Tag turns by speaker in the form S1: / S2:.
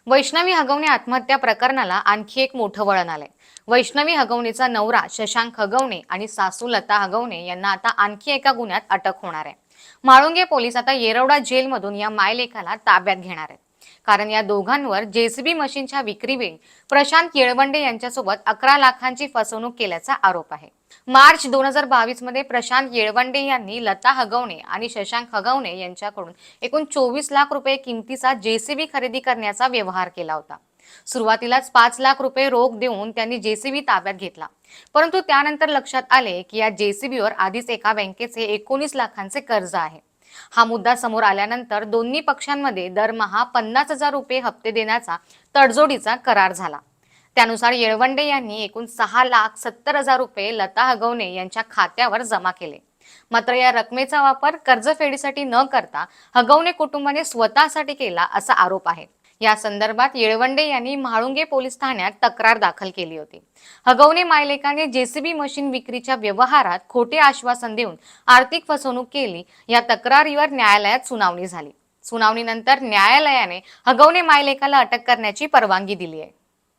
S1: वैष्णवी हगवणे आत्महत्या प्रकरणाला आणखी एक मोठं वळण आलंय। वैष्णवी हगवणेचा नवरा शशांक हगवणे आणि सासू लता हगवणे यांना आता आणखी एका गुन्ह्यात अटक होणार आहे। म्हाळुंगे पोलीस आता येरवडा जेलमधून या मायलेकाला ताब्यात घेणार आहेत, कारण या दोघांवर जेसीबी मशीनच्या विक्रीवेळी प्रशांत येळवंडे यांच्यासोबत 11 लाखांची फसवणूक केल्याचा आरोप आहे। मार्च 2022 मध्ये प्रशांत येळवंडे यांनी लता हगवणे आणि शशांक हगवणे यांच्याकडून एकूण 24 लाख रुपये किमतीचा जेसीबी खरेदी करण्याचा व्यवहार केला होता। सुरुवातीलाच 5 लाख रुपये रोख देऊन त्यांनी जेसीबी ताब्यात घेतला, परंतु त्यानंतर लक्षात आले की या जेसीबीवर आधीच एका बँकेचे 19 लाखांचे कर्ज आहे। हा मुद्दा समोर आल्यानंतर दोन्ही पक्षांमध्ये दरमहा 50,000 रुपये हप्ते देण्याचा तडजोडीचा करार झाला। त्यानुसार येळवंडे यांनी एकूण 6,70,000 रुपये लता हगवणे यांच्या खात्यावर जमा केले। मात्र या रकमेचा वापर कर्जफेडीसाठी न करता हगवणे कुटुंबाने स्वतःसाठी केला असा आरोप आहे। या संदर्भात येळवंडे यांनी म्हाळुंगे पोलीस ठाण्यात तक्रार दाखल केली होती। हगवणे मायलेकाने जेसीबी मशीन विक्रीच्या व्यवहारात खोटे आश्वासन देऊन आर्थिक फसवणूक केली। या तक्रारीवर न्यायालयात सुनावणी झाली। सुनावणीनंतर न्यायालयाने हगवणे मायलेकाला अटक करण्याची परवानगी दिली आहे।